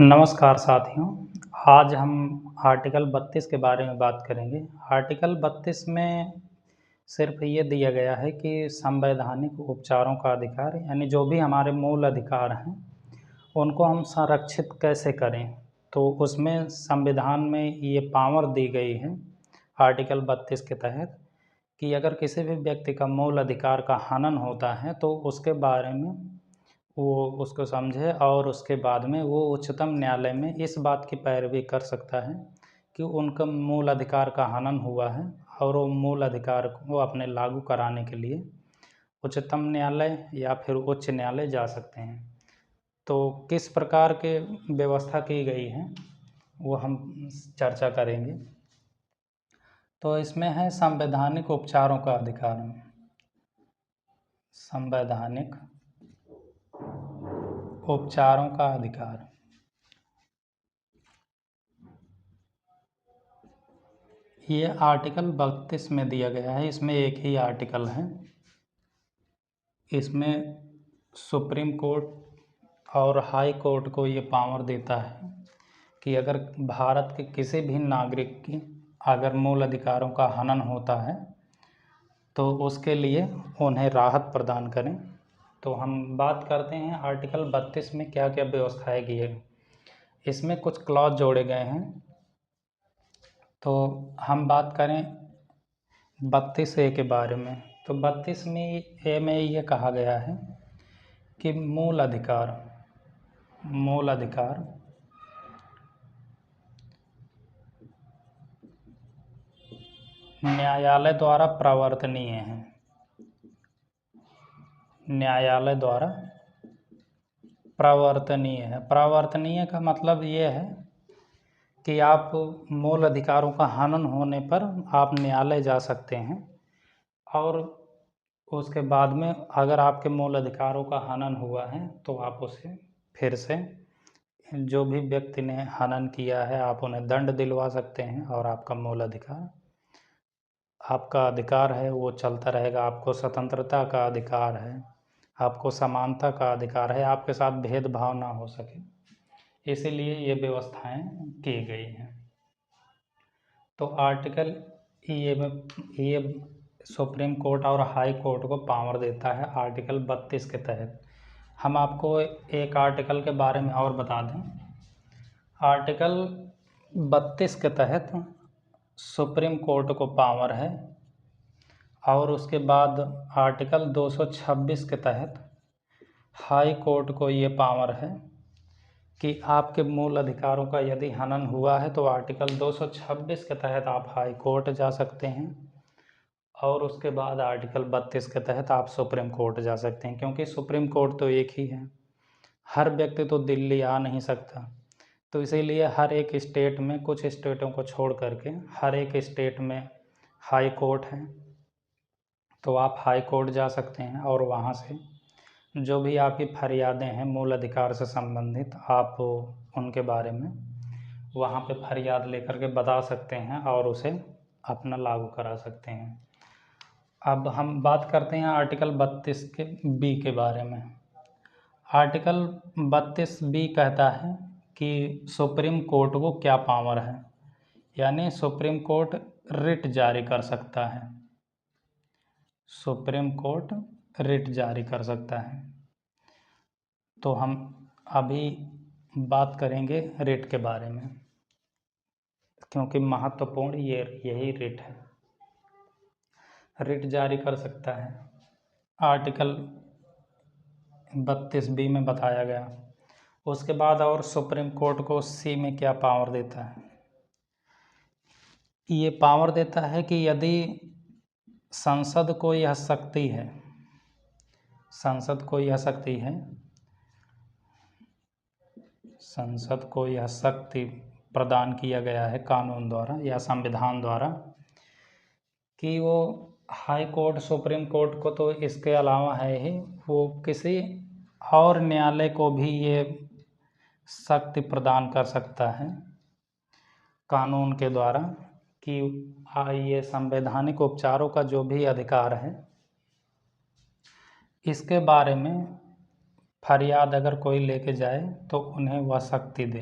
नमस्कार साथियों। आज हम आर्टिकल 32 के बारे में बात करेंगे। आर्टिकल 32 में सिर्फ ये दिया गया है कि संवैधानिक उपचारों का अधिकार, यानी जो भी हमारे मूल अधिकार हैं उनको हम संरक्षित कैसे करें। तो उसमें संविधान में ये पावर दी गई है आर्टिकल 32 के तहत कि अगर किसी भी व्यक्ति का मूल अधिकार का हनन होता है तो उसके बारे में वो उसको समझे और उसके बाद में वो उच्चतम न्यायालय में इस बात की पैरवी कर सकता है कि उनका मूल अधिकार का हनन हुआ है और वो मूल अधिकार को अपने लागू कराने के लिए उच्चतम न्यायालय या फिर उच्च न्यायालय जा सकते हैं। तो किस प्रकार के व्यवस्था की गई है वो हम चर्चा करेंगे। तो इसमें है संवैधानिक उपचारों का अधिकार। संवैधानिक उपचारों का अधिकार, ये आर्टिकल 32 में दिया गया है। इसमें एक ही आर्टिकल है। इसमें सुप्रीम कोर्ट और हाई कोर्ट को ये पावर देता है कि अगर भारत के किसी भी नागरिक की अगर मूल अधिकारों का हनन होता है तो उसके लिए उन्हें राहत प्रदान करें। तो हम बात करते हैं आर्टिकल 32 में क्या क्या व्यवस्थाएं की है। इसमें कुछ क्लॉज जोड़े गए हैं। तो हम बात करें 32A के बारे में। तो 32A में ये कहा गया है कि मूल अधिकार न्यायालय द्वारा प्रवर्तनीय है। न्यायालय द्वारा प्रवर्तनीय है। प्रवर्तनीय का मतलब ये है कि आप मूल अधिकारों का हनन होने पर आप न्यायालय जा सकते हैं और उसके बाद में अगर आपके मूल अधिकारों का हनन हुआ है तो आप उसे फिर से, जो भी व्यक्ति ने हनन किया है, आप उन्हें दंड दिलवा सकते हैं और आपका मूल अधिकार, आपका अधिकार है वो चलता रहेगा। आपको स्वतंत्रता का अधिकार है, आपको समानता का अधिकार है, आपके साथ भेदभाव ना हो सके, इसीलिए ये व्यवस्थाएं की गई हैं। तो आर्टिकल ये सुप्रीम कोर्ट और हाई कोर्ट को पावर देता है आर्टिकल 32 के तहत। हम आपको एक आर्टिकल के बारे में और बता दें। आर्टिकल 32 के तहत सुप्रीम कोर्ट को पावर है और उसके बाद आर्टिकल 226 के तहत हाई कोर्ट को ये पावर है कि आपके मूल अधिकारों का यदि हनन हुआ है तो आर्टिकल 226 के तहत आप हाई कोर्ट जा सकते हैं और उसके बाद आर्टिकल 32 के तहत आप सुप्रीम कोर्ट जा सकते हैं। क्योंकि सुप्रीम कोर्ट तो एक ही है, हर व्यक्ति तो दिल्ली आ नहीं सकता, तो इसीलिए हर एक स्टेट में, कुछ स्टेटों को छोड़ करके हर एक स्टेट में हाई कोर्ट है। तो आप हाई कोर्ट जा सकते हैं और वहाँ से जो भी आपकी फरियादें हैं मूल अधिकार से संबंधित, आप उनके बारे में वहाँ पे फरियाद लेकर के बता सकते हैं और उसे अपना लागू करा सकते हैं। अब हम बात करते हैं आर्टिकल 32 के बी के बारे में। आर्टिकल 32B कहता है कि सुप्रीम कोर्ट को क्या पावर है, यानी सुप्रीम कोर्ट रिट जारी कर सकता है। सुप्रीम कोर्ट रिट जारी कर सकता है। तो हम अभी बात करेंगे रिट के बारे में, क्योंकि महत्वपूर्ण यही रिट है। रिट जारी कर सकता है, आर्टिकल 32B में बताया गया। उसके बाद और सुप्रीम कोर्ट को सी में क्या पावर देता है, ये पावर देता है कि यदि संसद को यह शक्ति है, संसद को यह शक्ति प्रदान किया गया है कानून द्वारा या संविधान द्वारा कि वो हाई कोर्ट, सुप्रीम कोर्ट को तो इसके अलावा है ही, वो किसी और न्यायालय को भी ये शक्ति प्रदान कर सकता है कानून के द्वारा कि ये संवैधानिक उपचारों का जो भी अधिकार है इसके बारे में फरियाद अगर कोई लेके जाए तो उन्हें वह शक्ति दे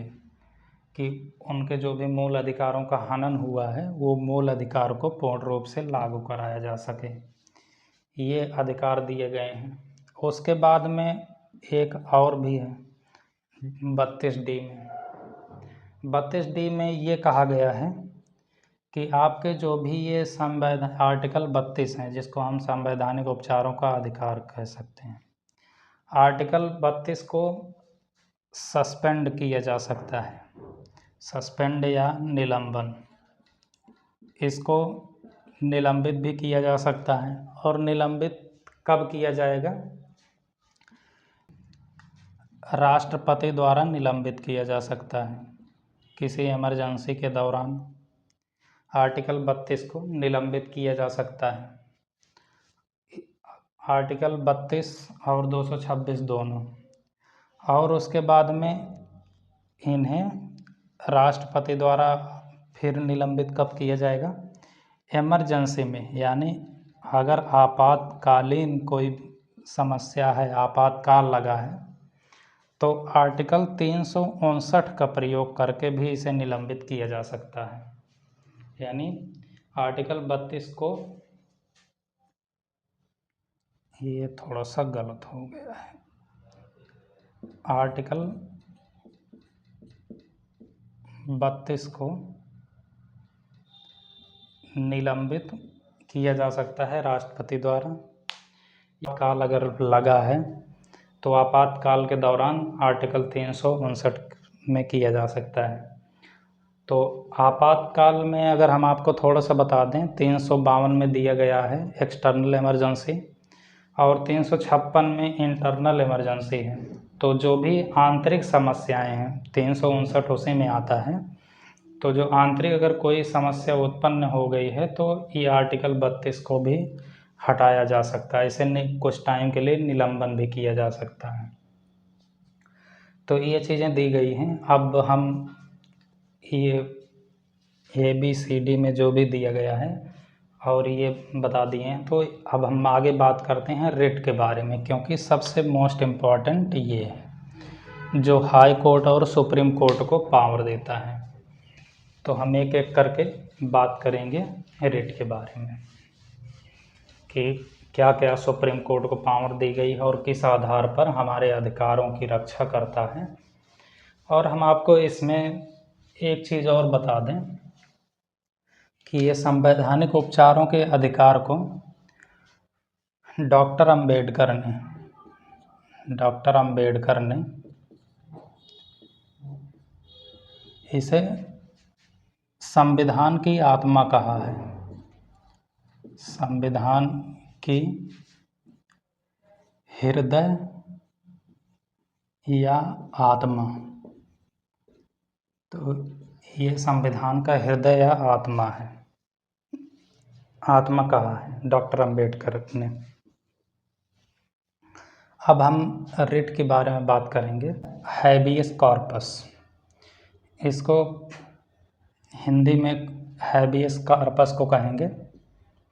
कि उनके जो भी मूल अधिकारों का हनन हुआ है वो मूल अधिकार को पूर्ण रूप से लागू कराया जा सके। ये अधिकार दिए गए हैं। उसके बाद में एक और भी है 32D में। 32D में ये कहा गया है कि आपके जो भी ये आर्टिकल 32 हैं, जिसको हम संवैधानिक उपचारों का अधिकार कह सकते हैं, आर्टिकल 32 को सस्पेंड किया जा सकता है, सस्पेंड या निलंबन। इसको निलंबित भी किया जा सकता है। और निलंबित कब किया जाएगा? राष्ट्रपति द्वारा निलंबित किया जा सकता है किसी इमरजेंसी के दौरान। आर्टिकल 32 को निलंबित किया जा सकता है, आर्टिकल 32 और 226 दोनों। और उसके बाद में इन्हें राष्ट्रपति द्वारा फिर निलंबित कब किया जाएगा? इमरजेंसी में, यानी अगर आपातकालीन कोई समस्या है, आपातकाल लगा है, तो आर्टिकल 359 का प्रयोग करके भी इसे निलंबित किया जा सकता है। यानी आर्टिकल 32 को, ये थोड़ा सा गलत हो गया है, आर्टिकल 32 को निलंबित किया जा सकता है राष्ट्रपति द्वारा। काल अगर लगा है तो आपातकाल के दौरान आर्टिकल 359 में किया जा सकता है। तो आपातकाल में अगर हम आपको थोड़ा सा बता दें, 352 में दिया गया है एक्सटर्नल इमरजेंसी और 356 में इंटरनल इमरजेंसी है। तो जो भी आंतरिक समस्याएं हैं, 359 उसी में आता है। तो जो आंतरिक अगर कोई समस्या उत्पन्न हो गई है तो ये आर्टिकल 32 को भी हटाया जा सकता है, इसे कुछ टाइम के लिए निलंबन भी किया जा सकता है। तो ये चीज़ें दी गई हैं। अब हम ये ABCD में जो भी दिया गया है और ये बता दिए हैं, तो अब हम आगे बात करते हैं रिट के बारे में, क्योंकि सबसे मोस्ट इम्पॉर्टेंट ये है जो हाई कोर्ट और सुप्रीम कोर्ट को पावर देता है। तो हम एक एक करके बात करेंगे रिट के बारे में कि क्या क्या सुप्रीम कोर्ट को पावर दी गई है और किस आधार पर हमारे अधिकारों की रक्षा करता है। और हम आपको इसमें एक चीज़ और बता दें कि ये संवैधानिक उपचारों के अधिकार को डॉक्टर अंबेडकर ने इसे संविधान की आत्मा कहा है, संविधान की हृदय या आत्मा। तो ये संविधान का हृदय या आत्मा है, आत्मा कहा है डॉक्टर अंबेडकर ने। अब हम रिट के बारे में बात करेंगे। हैबियस कॉर्पस, इसको हिंदी में हैबियस कॉर्पस को कहेंगे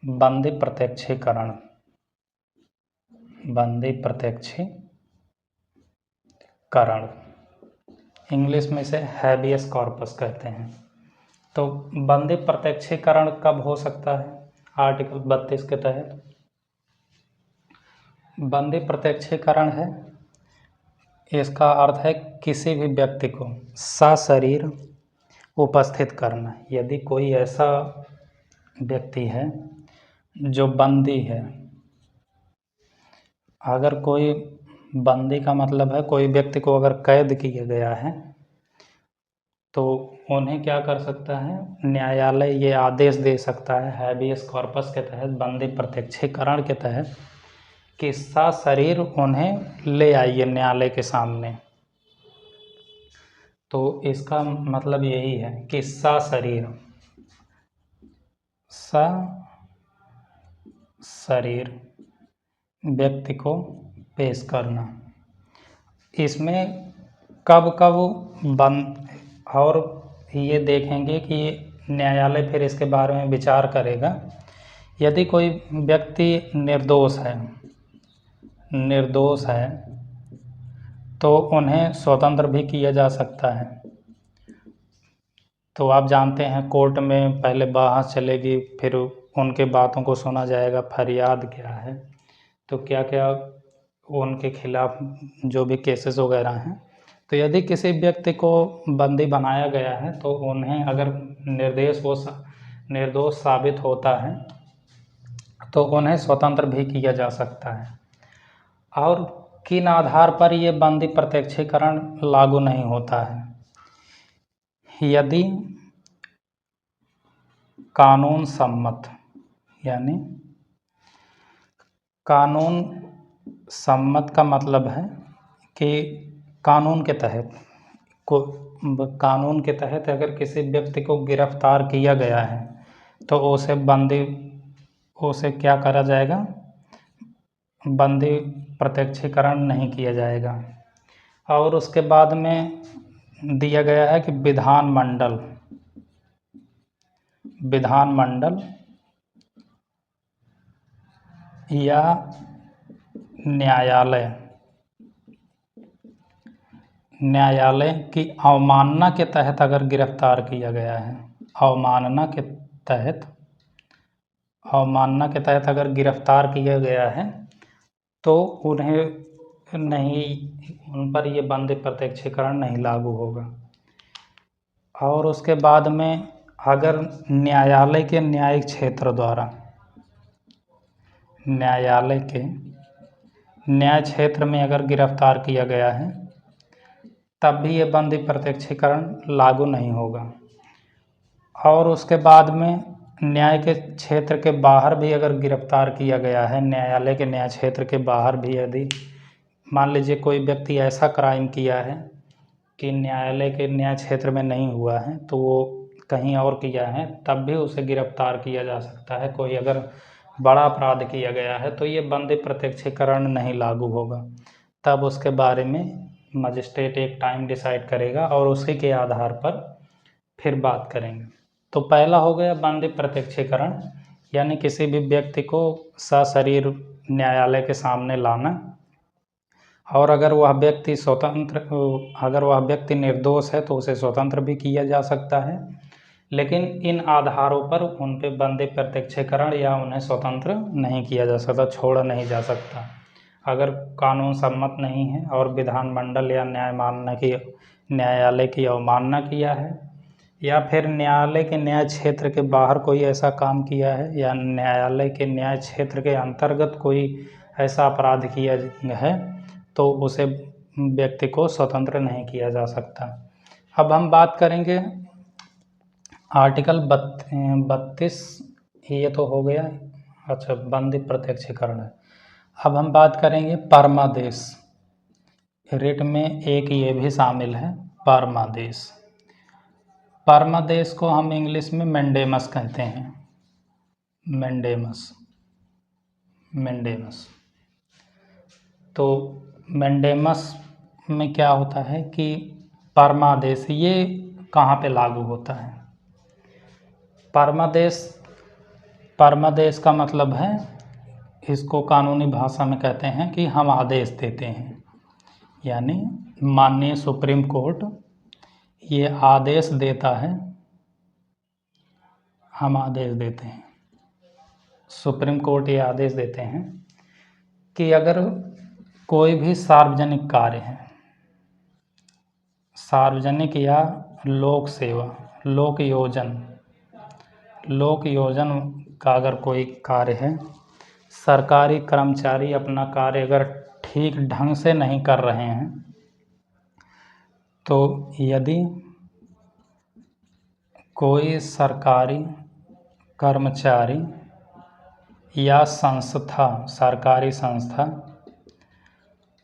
बंदी प्रत्यक्षीकरण, बंदी प्रत्यक्षीकरण, इंग्लिश में इसे हैबियस कॉर्पस कहते हैं। तो बंदी प्रत्यक्षीकरण कब हो सकता है? आर्टिकल 32 के तहत बंदी प्रत्यक्षीकरण है, इसका अर्थ है किसी भी व्यक्ति को सशरीर उपस्थित करना। यदि कोई ऐसा व्यक्ति है जो बंदी है, अगर कोई बंदी का मतलब है कोई व्यक्ति को अगर कैद किया गया है, तो उन्हें क्या कर सकता है? न्यायालय ये आदेश दे सकता है हैबियस कॉर्पस के तहत, बंदी प्रत्यक्षीकरण के तहत, कि सशरीर उन्हें ले आइए न्यायालय के सामने। तो इसका मतलब यही है कि सशरीर व्यक्ति को पेश करना। इसमें कब कब बंद, और ये देखेंगे कि न्यायालय फिर इसके बारे में विचार करेगा। यदि कोई व्यक्ति निर्दोष है तो उन्हें स्वतंत्र भी किया जा सकता है। तो आप जानते हैं कोर्ट में पहले बहस चलेगी, फिर उनके बातों को सुना जाएगा, फरियाद क्या है, तो क्या क्या उनके खिलाफ जो भी केसेस वगैरह हैं। तो यदि किसी व्यक्ति को बंदी बनाया गया है तो उन्हें अगर निर्दोष साबित होता है तो उन्हें स्वतंत्र भी किया जा सकता है। और किन आधार पर ये बंदी प्रत्यक्षीकरण लागू नहीं होता है? यदि कानून सम्मत, यानी कानून सम्मत का मतलब है कि कानून के तहत अगर किसी व्यक्ति को गिरफ्तार किया गया है तो उसे क्या करा जाएगा? बंदी प्रत्यक्षीकरण नहीं किया जाएगा। और उसके बाद में दिया गया है कि विधानमंडल या न्यायालय की अवमानना के तहत अगर गिरफ्तार किया गया है, अवमानना के तहत अगर गिरफ्तार किया गया है तो उन पर ये बंदी प्रत्यक्षीकरण नहीं लागू होगा। और उसके बाद में अगर न्यायालय के न्यायिक क्षेत्र द्वारा न्यायालय के न्याय क्षेत्र में अगर गिरफ्तार किया गया है तब भी ये बंदी प्रत्यक्षीकरण लागू नहीं होगा। और उसके बाद में न्याय के क्षेत्र के बाहर भी अगर गिरफ्तार किया गया है, न्यायालय के न्याय क्षेत्र के बाहर भी, यदि मान लीजिए कोई व्यक्ति ऐसा क्राइम किया है कि न्यायालय के न्याय क्षेत्र में नहीं हुआ है तो वो कहीं और किया है, तब भी उसे गिरफ्तार किया जा सकता है। कोई अगर बड़ा अपराध किया गया है तो ये बंदी प्रत्यक्षीकरण नहीं लागू होगा। तब उसके बारे में मजिस्ट्रेट एक टाइम डिसाइड करेगा और उसी के आधार पर फिर बात करेंगे। तो पहला हो गया बंदी प्रत्यक्षीकरण, यानी किसी भी व्यक्ति को सशरीर न्यायालय के सामने लाना। और अगर वह व्यक्ति निर्दोष है तो उसे स्वतंत्र भी किया जा सकता है, लेकिन इन आधारों पर उन पे बंदी प्रत्यक्षीकरण या उन्हें स्वतंत्र नहीं किया जा सकता, छोड़ा नहीं जा सकता। अगर कानून सम्मत नहीं है और विधानमंडल या न्यायालय की अवमानना किया है, या फिर न्यायालय के न्याय क्षेत्र के बाहर कोई ऐसा काम किया है, या न्यायालय के न्याय क्षेत्र के अंतर्गत कोई ऐसा अपराध किया है, तो उसे व्यक्ति को स्वतंत्र नहीं किया जा सकता। अब हम बात करेंगे आर्टिकल 32, ये तो हो गया। अच्छा, बंदी प्रत्यक्षीकरण है। अब हम बात करेंगे परमादेश। रिट में एक ये भी शामिल है, परमादेश। परमादेश को हम इंग्लिश में मैंडेमस कहते हैं, मैंडेमस। तो मैंडेमस में क्या होता है कि परमादेश ये कहाँ पे लागू होता है? परमादेश का मतलब है, इसको कानूनी भाषा में कहते हैं कि हम आदेश देते हैं, यानी माननीय सुप्रीम कोर्ट ये आदेश देता है, हम आदेश देते हैं, सुप्रीम कोर्ट ये आदेश देते हैं कि अगर कोई भी सार्वजनिक कार्य है, सार्वजनिक या लोक सेवा, लोक योजन का अगर कोई कार्य है, सरकारी कर्मचारी अपना कार्य अगर ठीक ढंग से नहीं कर रहे हैं, तो यदि कोई सरकारी कर्मचारी या सरकारी संस्था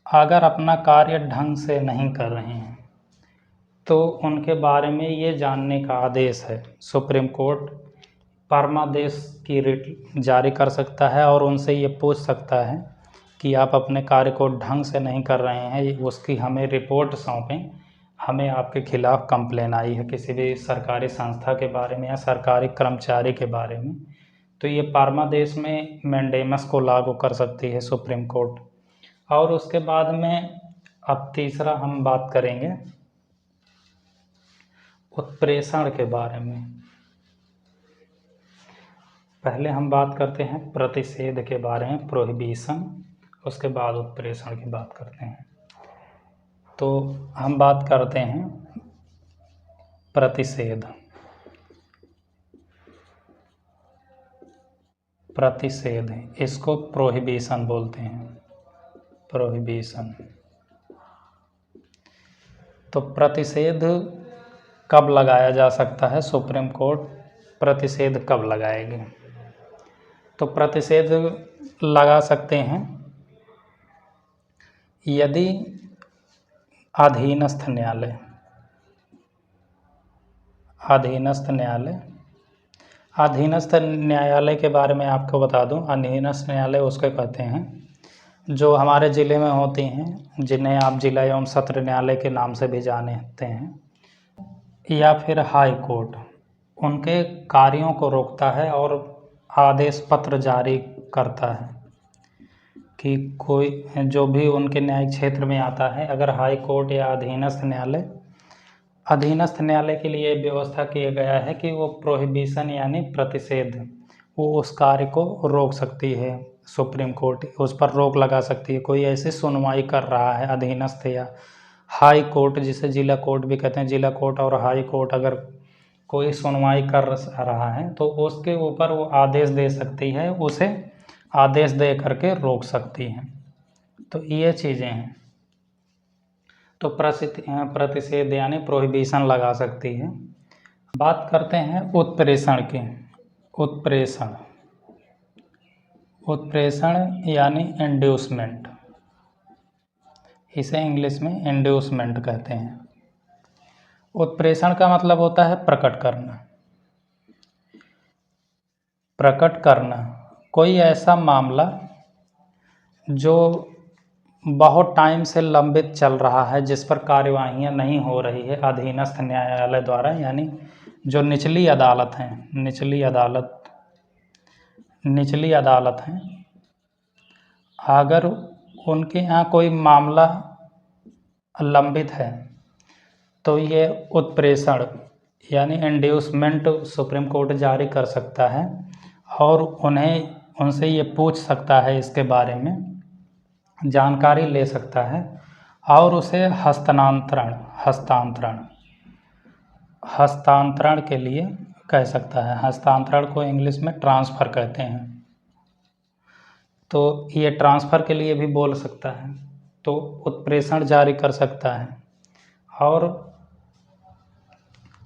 अगर अपना कार्य ढंग से नहीं कर रहे हैं तो उनके बारे में ये जानने का आदेश है, सुप्रीम कोर्ट परमादेश की रिट जारी कर सकता है और उनसे ये पूछ सकता है कि आप अपने कार्य को ढंग से नहीं कर रहे हैं, उसकी हमें रिपोर्ट सौंपें, हमें आपके खिलाफ़ कंप्लेन आई है किसी भी सरकारी संस्था के बारे में या सरकारी कर्मचारी के बारे में। तो ये परमादेश में मैंडेमस को लागू कर सकती है सुप्रीम कोर्ट। और उसके बाद में अब तीसरा हम बात करेंगे उत्प्रेषण के बारे में। पहले हम बात करते हैं प्रतिषेध के बारे में, प्रोहिबिशन, उसके बाद उत्प्रेषण की बात करते हैं। तो हम बात करते हैं प्रतिषेध। प्रतिषेध, इसको प्रोहिबिशन बोलते हैं, प्रोहिबिशन। तो प्रतिषेध कब लगाया जा सकता है? सुप्रीम कोर्ट प्रतिषेध कब लगाएगी? तो प्रतिषेध लगा सकते हैं यदि अधीनस्थ न्यायालय, अधीनस्थ न्यायालय, अधीनस्थ न्यायालय के बारे में आपको बता दूं, अधीनस्थ न्यायालय उसको कहते हैं जो हमारे ज़िले में होती हैं, जिन्हें आप जिला एवं सत्र न्यायालय के नाम से भी जानते हैं, या फिर हाई कोर्ट। उनके कार्यों को रोकता है और आदेश पत्र जारी करता है कि कोई जो भी उनके न्यायिक क्षेत्र में आता है, अगर हाई कोर्ट या अधीनस्थ न्यायालय, अधीनस्थ न्यायालय के लिए व्यवस्था किया गया है कि वो प्रोहिबिशन यानी प्रतिषेध, वो उस कार्य को रोक सकती है। सुप्रीम कोर्ट उस पर रोक लगा सकती है। कोई ऐसी सुनवाई कर रहा है अधीनस्थ या हाई कोर्ट, जिसे जिला कोर्ट भी कहते हैं, जिला कोर्ट और हाई कोर्ट अगर कोई सुनवाई कर रहा है तो उसके ऊपर वो आदेश दे सकती है, उसे आदेश दे करके रोक सकती है। तो ये चीज़ें हैं। तो प्रतिषेध यानी प्रोहिबिशन लगा सकती है। बात करते हैं उत्प्रेषण की। उत्प्रेषण, उत्प्रेषण यानी इंड्यूसमेंट, इसे इंग्लिश में इंड्यूसमेंट कहते हैं। उत्प्रेषण का मतलब होता है प्रकट करना। प्रकट करना कोई ऐसा मामला जो बहुत टाइम से लंबित चल रहा है, जिस पर कार्यवाहियाँ नहीं हो रही है अधीनस्थ न्यायालय द्वारा, यानी जो निचली अदालत हैं, निचली अदालत हैं, अगर उनके यहाँ कोई मामला लंबित है तो ये उत्प्रेषण यानी इंड्यूसमेंट सुप्रीम कोर्ट जारी कर सकता है और उनसे ये पूछ सकता है, इसके बारे में जानकारी ले सकता है और उसे हस्तांतरण के लिए कह सकता है। हस्तांतरण को इंग्लिश में ट्रांसफ़र कहते हैं। तो ये ट्रांसफ़र के लिए भी बोल सकता है, तो उत्प्रेषण जारी कर सकता है और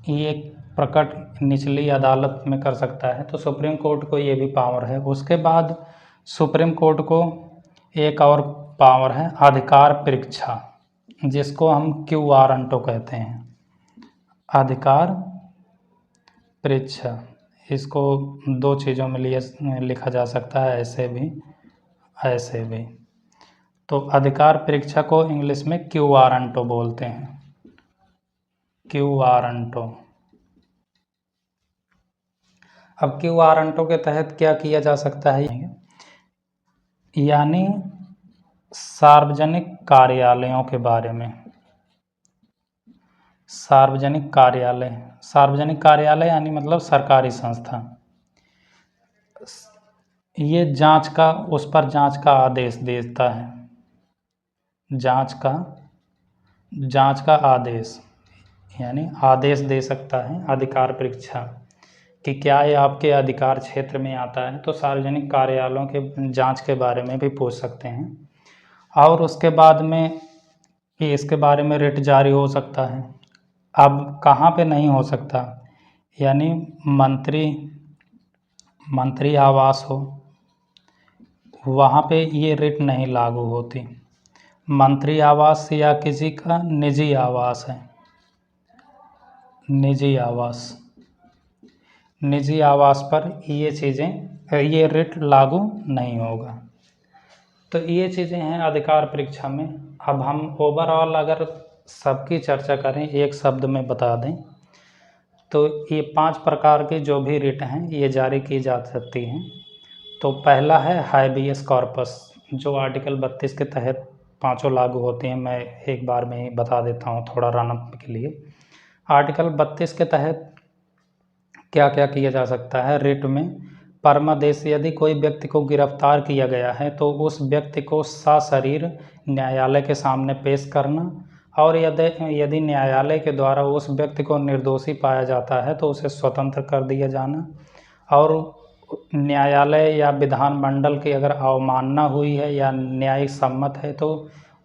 ये प्रकट निचली अदालत में कर सकता है। तो सुप्रीम कोर्ट को ये भी पावर है। उसके बाद सुप्रीम कोर्ट को एक और पावर है अधिकार परीक्षा, जिसको हम क्यू वारंटो कहते हैं। अधिकार परीक्षा, इसको दो चीज़ों में लिए लिखा जा सकता है, ऐसे भी ऐसे भी। तो अधिकार परीक्षा को इंग्लिश में क्यू वारंटो बोलते हैं, क्यू वारंटो। अब क्यू वारंटो के तहत क्या किया जा सकता है, यानी सार्वजनिक कार्यालयों के बारे में। सार्वजनिक कार्यालय यानी मतलब सरकारी संस्था, ये उस पर जांच का आदेश देता है। जांच का आदेश यानी आदेश दे सकता है अधिकार परीक्षा कि क्या ये आपके अधिकार क्षेत्र में आता है। तो सार्वजनिक कार्यालयों के जांच के बारे में भी पूछ सकते हैं और उसके बाद में इसके बारे में रिट जारी हो सकता है। अब कहाँ पे नहीं हो सकता, यानी मंत्री आवास हो, वहाँ पे ये रिट नहीं लागू होती। मंत्री आवास या किसी का निजी आवास है, निजी आवास पर ये रिट लागू नहीं होगा। तो ये चीज़ें हैं अधिकार परीक्षा में। अब हम ओवरऑल अगर सबकी चर्चा करें, एक शब्द में बता दें, तो ये 5 प्रकार के जो भी रिट हैं ये जारी की जा सकती हैं। तो पहला है हायबियस कॉर्पस, जो आर्टिकल 32 के तहत पाँचों लागू होती हैं। मैं एक बार में ही बता देता हूँ थोड़ा रनअप के लिए। आर्टिकल 32 के तहत क्या क्या किया जा सकता है। रिट में परमादेश, यदि कोई व्यक्ति को गिरफ्तार किया गया है तो उस व्यक्ति को सशरीर न्यायालय के सामने पेश करना, और यदि न्यायालय के द्वारा उस व्यक्ति को निर्दोषी पाया जाता है तो उसे स्वतंत्र कर दिया जाना, और न्यायालय या विधानमंडल की अगर अवमानना हुई है या न्यायिक सम्मत है तो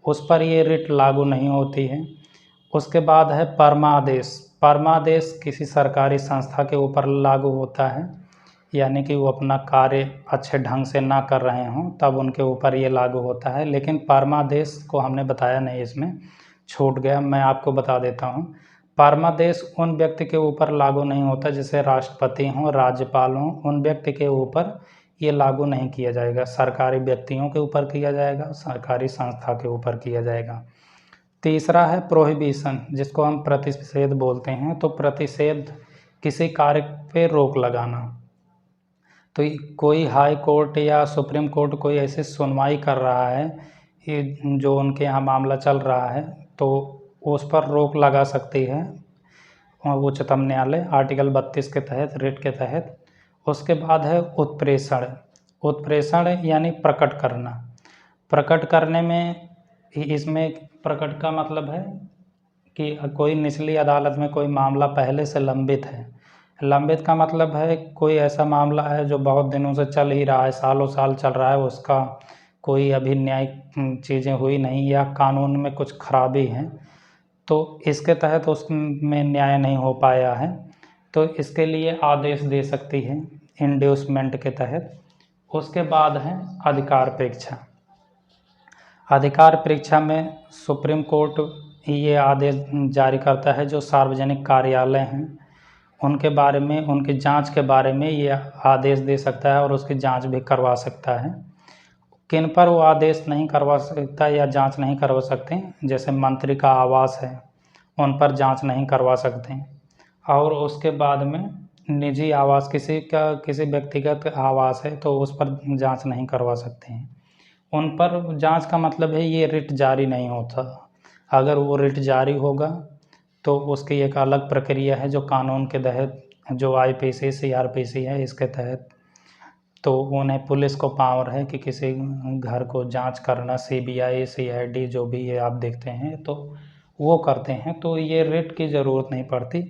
उस पर ये रिट लागू नहीं होती है। उसके बाद है परमादेश। परमादेश किसी सरकारी संस्था के ऊपर लागू होता है, यानी कि वो अपना कार्य अच्छे ढंग से ना कर रहे हों तब उनके ऊपर ये लागू होता है। लेकिन परमादेश को हमने बताया नहीं, इसमें छूट गया, मैं आपको बता देता हूँ। परमादेश उन व्यक्ति के ऊपर लागू नहीं होता जैसे राष्ट्रपति हों, राज्यपाल हों, उन व्यक्ति के ऊपर ये लागू नहीं किया जाएगा। सरकारी व्यक्तियों के ऊपर किया जाएगा, सरकारी संस्था के ऊपर किया जाएगा। तीसरा है प्रोहिबिशन, जिसको हम प्रतिषेध बोलते हैं। तो प्रतिषेध किसी कार्य पे रोक लगाना। तो कोई हाई कोर्ट या सुप्रीम कोर्ट कोई ऐसी सुनवाई कर रहा है जो उनके यहाँ मामला चल रहा है तो उस पर रोक लगा सकती है उच्चतम न्यायालय आर्टिकल 32 के तहत, रिट के तहत। उसके बाद है उत्प्रेषण। उत्प्रेषण यानी प्रकट करना। प्रकट करने में इसमें प्रकट का मतलब है कि कोई निचली अदालत में कोई मामला पहले से लंबित है। लंबित का मतलब है कोई ऐसा मामला है जो बहुत दिनों से चल ही रहा है, सालों साल चल रहा है, उसका कोई अभी न्यायिक चीज़ें हुई नहीं या कानून में कुछ खराबी है, तो इसके तहत उसमें न्याय नहीं हो पाया है, तो इसके लिए आदेश दे सकती है इंड्यूसमेंट के तहत। उसके बाद है अधिकार परीक्षा। अधिकार परीक्षा में सुप्रीम कोर्ट ये आदेश जारी करता है जो सार्वजनिक कार्यालय हैं उनके बारे में, उनकी जांच के बारे में ये आदेश दे सकता है और उसकी जांच भी करवा सकता है। किन पर वो आदेश नहीं करवा सकता या जांच नहीं करवा सकते, जैसे मंत्री का आवास है उन पर जांच नहीं करवा सकते, और उसके बाद में निजी आवास, किसी व्यक्तिगत आवास है तो उस पर जांच नहीं करवा सकते हैं। उन पर जांच का मतलब है ये रिट जारी नहीं होता। अगर वो रिट जारी होगा तो उसकी एक अलग प्रक्रिया है जो कानून के तहत, जो IPC CRPC है इसके तहत, तो उन्हें पुलिस को पावर है कि किसी घर को जांच करना, CBI CID जो भी ये आप देखते हैं तो वो करते हैं, तो ये रिट की ज़रूरत नहीं पड़ती।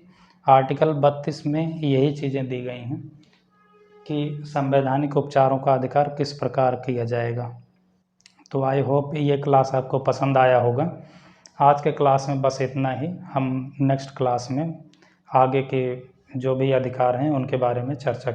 आर्टिकल 32 में यही चीज़ें दी गई हैं कि संवैधानिक उपचारों का अधिकार किस प्रकार किया जाएगा। तो आई होप ये क्लास आपको पसंद आया होगा। आज के क्लास में बस इतना ही। हम नेक्स्ट क्लास में आगे के जो भी अधिकार हैं उनके बारे में चर्चा